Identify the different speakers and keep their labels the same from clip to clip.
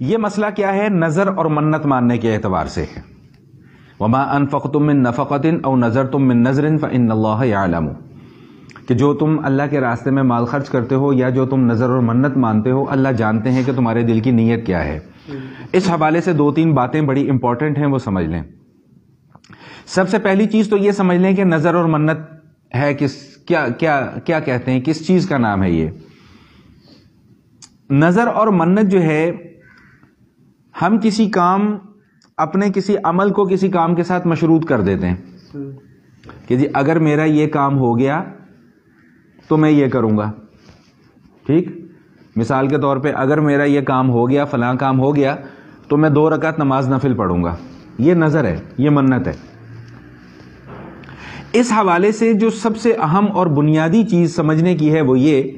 Speaker 1: یہ مسئلہ کیا ہے؟ نظر اور منت ماننے کے اعتبار سے ہے. وما انفقتم من نفقۃ او نذرتم من نذر فان اللہ یعلم، کہ جو تم اللہ کے راستے میں مال خرچ کرتے ہو یا جو تم نظر اور منت مانتے ہو، اللہ جانتے ہیں کہ تمہارے دل کی نیت کیا ہے. اس حوالے سے 2-3 باتیں بڑی امپورٹنٹ ہیں، وہ سمجھ لیں. سب سے پہلی چیز تو یہ سمجھ لیں کہ نظر اور منت ہے کیا کہتے ہیں، کس چیز کا نام ہے یہ؟ نظر اور منت جو ہے، ہم کسی کام، اپنے کسی عمل کو کسی کام کے ساتھ مشروط کر دیتے ہیں کہ جی اگر میرا یہ کام ہو گیا تو میں یہ کروں گا. ٹھیک، مثال کے طور پہ اگر میرا یہ کام ہو گیا، فلاں کام ہو گیا، تو میں 2 رکعت نماز نفل پڑھوں گا. یہ نظر ہے، یہ منت ہے. اس حوالے سے جو سب سے اہم اور بنیادی چیز سمجھنے کی ہے وہ یہ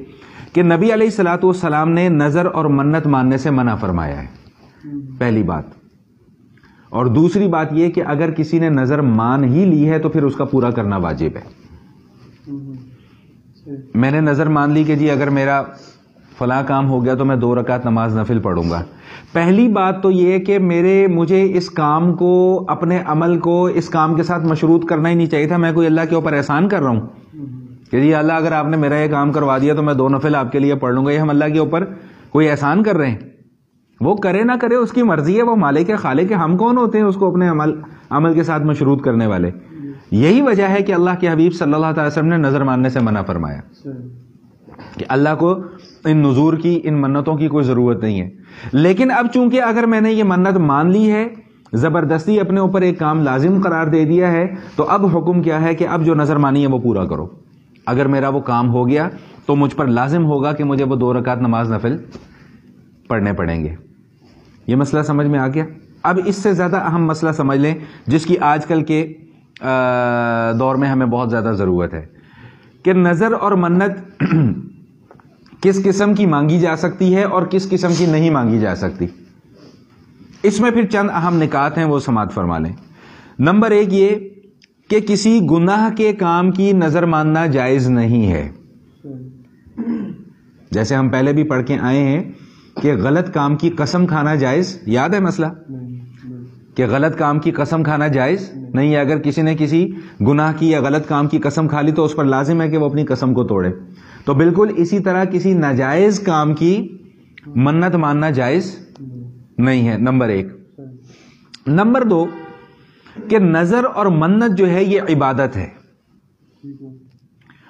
Speaker 1: کہ نبی علیہ الصلوۃ والسلام نے نظر اور منت ماننے سے منع فرمایا ہے، پہلی بات. اور دوسری بات یہ کہ اگر کسی نے نظر مان ہی لی ہے تو پھر اس کا پورا کرنا واجب ہے. میں نے نظر مان لی کہ جی اگر میرا فلاں کام ہو گیا تو میں 2 رکعت نماز نفل پڑھوں گا. پہلی بات تو یہ کہ مجھے اس کام کو، اپنے عمل کو اس کام کے ساتھ مشروط کرنا ہی نہیں چاہیے تھا. میں کوئی اللہ کے اوپر احسان کر رہا ہوں کہ جی اللہ اگر آپ نے میرا یہ کام کروا دیا تو میں 2 نفل آپ کے لیے پڑھ لوں گا. یہ ہم اللہ کے اوپر کوئی احسان کر رہے ہیں. وہ کرے نہ کرے اس کی مرضی ہے، وہ مالک ہے، خالق ہے. ہم کون ہوتے ہیں اس کو اپنے عمل کے ساتھ مشروط کرنے والے؟ یہی وجہ ہے کہ اللہ کے حبیب صلی اللہ تعالی وسلم نے نظر ماننے سے منع فرمایا کہ اللہ کو ان نذور کی، ان منتوں کی کوئی ضرورت نہیں ہے. لیکن اب چونکہ اگر میں نے یہ منت مان لی ہے، زبردستی اپنے اوپر ایک کام لازم قرار دے دیا ہے، تو اب حکم کیا ہے کہ اب جو نظر مانی ہے وہ پورا کرو. اگر میرا وہ کام ہو گیا تو مجھ پر لازم ہوگا کہ مجھے وہ 2 رکعت نماز نفل پڑھنے پڑیں گے. یہ مسئلہ سمجھ میں آ گیا؟ اب اس سے زیادہ اہم مسئلہ سمجھ لیں جس کی آج کل کے دور میں ہمیں بہت زیادہ ضرورت ہے کہ نظر اور منت کس قسم کی مانگی جا سکتی ہے اور کس قسم کی نہیں مانگی جا سکتی. اس میں پھر چند اہم نکات ہیں، وہ سماعت فرما لیں. نمبر 1 یہ کہ کسی گناہ کے کام کی نظر ماننا جائز نہیں ہے. جیسے ہم پہلے بھی پڑھ کے آئے ہیں کہ غلط کام کی قسم کھانا جائز، یاد ہے مسئلہ کہ غلط کام کی قسم کھانا جائز نہیں ہے. اگر کسی نے کسی گناہ کی یا غلط کام کی قسم کھا لی تو اس پر لازم ہے کہ وہ اپنی قسم کو توڑے. تو بالکل اسی طرح کسی ناجائز کام کی منت ماننا جائز نہیں ہے، نمبر 1. نمبر 2 کہ نظر اور منت جو ہے یہ عبادت ہے،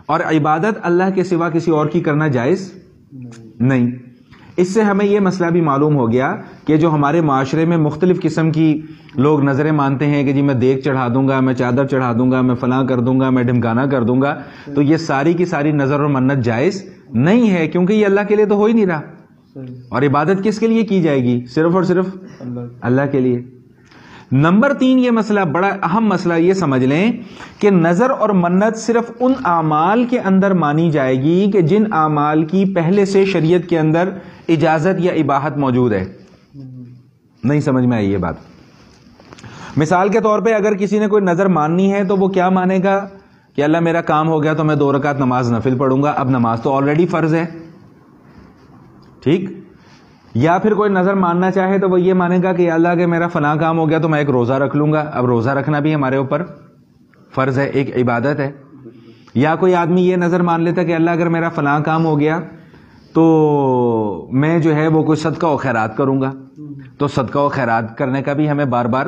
Speaker 1: اور عبادت اللہ کے سوا کسی اور کی کرنا جائز نہیں. اس سے ہمیں یہ مسئلہ بھی معلوم ہو گیا کہ جو ہمارے معاشرے میں مختلف قسم کی لوگ نظریں مانتے ہیں کہ جی میں دیگ چڑھا دوں گا، میں چادر چڑھا دوں گا، میں فلاں کر دوں گا، میں ڈھمکانا کر دوں گا، تو یہ ساری کی ساری نظر اور منت جائز نہیں ہے، کیونکہ یہ اللہ کے لیے تو ہو ہی نہیں رہا. اور عبادت کس کے لیے کی جائے گی؟ صرف اور صرف اللہ کے لیے. نمبر 3 یہ مسئلہ بڑا اہم مسئلہ، یہ سمجھ لیں کہ نظر اور منت صرف ان اعمال کے اندر مانی جائے گی کہ جن اعمال کی پہلے سے شریعت کے اندر اجازت یا اباحت موجود ہے. نہیں سمجھ میں آئی یہ بات؟ مثال کے طور پہ اگر کسی نے کوئی نظر ماننی ہے تو وہ کیا مانے گا کہ اللہ میرا کام ہو گیا تو میں 2 رکعت نماز نفل پڑھوں گا. اب نماز تو آلریڈی فرض ہے، ٹھیک. یا پھر کوئی نظر ماننا چاہے تو وہ یہ مانے گا کہ اللہ کہ میرا فلاں کام ہو گیا تو میں ایک روزہ رکھ لوں گا. اب روزہ رکھنا بھی ہمارے اوپر فرض ہے، ایک عبادت ہے. یا کوئی آدمی یہ نظر مان لیتا کہ اللہ اگر میرا فلاں کام ہو گیا تو میں جو ہے وہ کوئی صدقہ و خیرات کروں گا. تو صدقہ و خیرات کرنے کا بھی ہمیں بار بار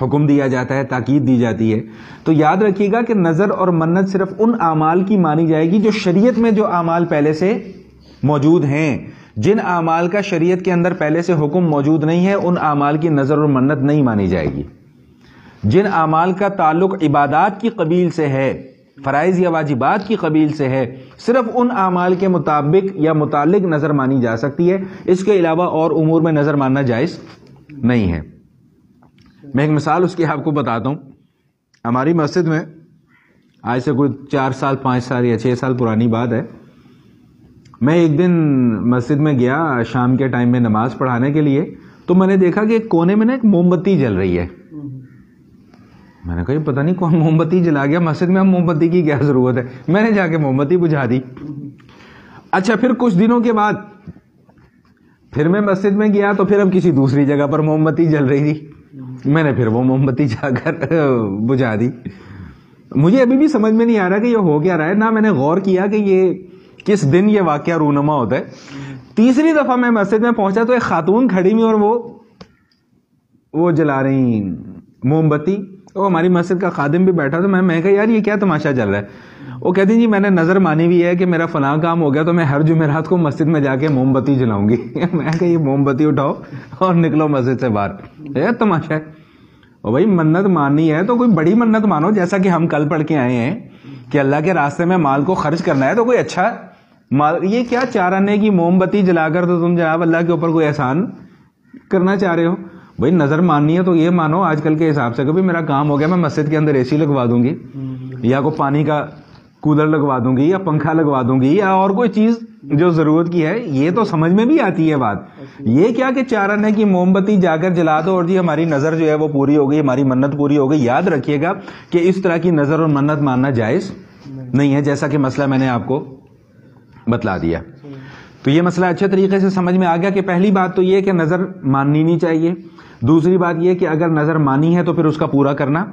Speaker 1: حکم دیا جاتا ہے، تاکید دی جاتی ہے. تو یاد رکھیے گا کہ نظر اور منت صرف ان اعمال کی مانی جائے گی جو شریعت میں جو اعمال پہلے سے موجود ہیں. جن اعمال کا شریعت کے اندر پہلے سے حکم موجود نہیں ہے ان اعمال کی نظر اور منت نہیں مانی جائے گی. جن اعمال کا تعلق عبادات کی قبیل سے ہے، فرائض یا واجبات کی قبیل سے ہے، صرف ان اعمال کے مطابق یا متعلق نظر مانی جا سکتی ہے. اس کے علاوہ اور امور میں نظر ماننا جائز نہیں ہے. میں ایک مثال اس کی آپ کو بتاتا ہوں. ہماری مسجد میں آج سے کوئی 4 سال 5 سال یا 6 سال پرانی بات ہے، میں ایک دن مسجد میں گیا شام کے ٹائم میں نماز پڑھانے کے لیے. تو میں نے دیکھا کہ ایک کونے میں نا ایک موم بتی جل رہی ہے. میں نے کہا پتہ نہیں کون موم بتی جلا گیا مسجد میں، ہم موم بتی کی کیا ضرورت ہے. میں نے جا کے موم بتی بجھا دی. اچھا پھر کچھ دنوں کے بعد پھر میں مسجد میں گیا تو پھر اب کسی دوسری جگہ پر موم بتی جل رہی تھی، میں نے پھر وہ موم بتی جا کر بجھا دی. مجھے ابھی بھی سمجھ میں نہیں آ رہا کہ یہ ہو کیا رہا ہے، نہ میں نے غور کیا کہ یہ کس دن یہ واقعہ رونما ہوتا ہے. تیسری دفعہ میں مسجد میں پہنچا تو ایک خاتون کھڑی ہوئی اور وہ جلا رہی موم بتی. وہ ہماری مسجد کا خادم بھی بیٹھا تو میں کہا یار یہ کیا تماشا چل رہا ہے. وہ کہتی جی میں نے نظر مانی بھی ہے کہ میرا فلاں کام ہو گیا تو میں ہر جمعرات کو مسجد میں جا کے موم بتی جلاؤں گی. میں کہا یہ موم بتی اٹھاؤ اور نکلو مسجد سے باہر، یہ تماشا ہے. اور بھائی منت ماننی ہے تو کوئی بڑی منت مانو، جیسا کہ ہم کل پڑھ کے آئے ہیں کہ اللہ کے راستے میں مال کو خرچ کرنا ہے تو کوئی اچھا مال. یہ کیا 4 آنے کی موم بتی جلا کر تو تم جناب اللہ کے اوپر کوئی احسان کرنا چاہ رہے ہو. بھائی نظر ماننی ہے تو یہ مانو آج کل کے حساب سے کہ میرا کام ہو گیا، میں مسجد کے اندر اے سی لگوا دوں گی یا کوئی پانی کا کولر لگوا دوں گی یا پنکھا لگوا دوں گی یا اور کوئی چیز جو ضرورت کی ہے. یہ تو سمجھ میں بھی آتی ہے بات. یہ کیا کہ 4 آنے کی موم بتی جا کر جلا دو اور جی ہماری نظر جو ہے وہ پوری ہو گئی، ہماری منت پوری ہو گئی. یاد رکھیے گا کہ اس طرح کی نظر اور منت ماننا جائز نہیں ہے، جیسا کہ مسئلہ میں نے آپ کو بتلا دیا. تو یہ مسئلہ اچھے طریقے سے سمجھ میں آ گیا کہ پہلی بات تو یہ کہ نظر ماننی نہیں چاہیے. دوسری بات یہ کہ اگر نظر مانی ہے تو پھر اس کا پورا کرنا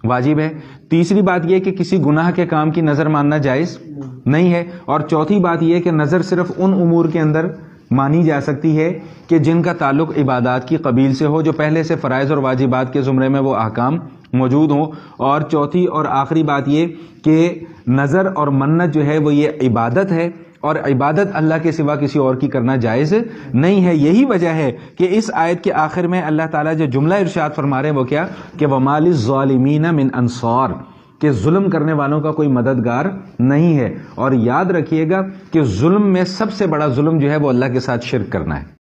Speaker 1: واجب ہے. تیسری بات یہ کہ کسی گناہ کے کام کی نظر ماننا جائز نہیں ہے. اور چوتھی بات یہ کہ نظر صرف ان امور کے اندر مانی جا سکتی ہے کہ جن کا تعلق عبادات کی قبیل سے ہو، جو پہلے سے فرائض اور واجبات کے زمرے میں وہ احکام موجود ہوں. اور چوتھی اور آخری بات یہ کہ نظر اور منت جو ہے وہ یہ عبادت ہے، اور عبادت اللہ کے سوا کسی اور کی کرنا جائز نہیں ہے. یہی وجہ ہے کہ اس آیت کے آخر میں اللہ تعالیٰ جو جملہ ارشاد فرما رہے ہیں وہ کیا کہ وَمَا لِلظَّالِمِينَ مِنْ أَنصَارٍ، کہ ظلم کرنے والوں کا کوئی مددگار نہیں ہے. اور یاد رکھیے گا کہ ظلم میں سب سے بڑا ظلم جو ہے وہ اللہ کے ساتھ شرک کرنا ہے.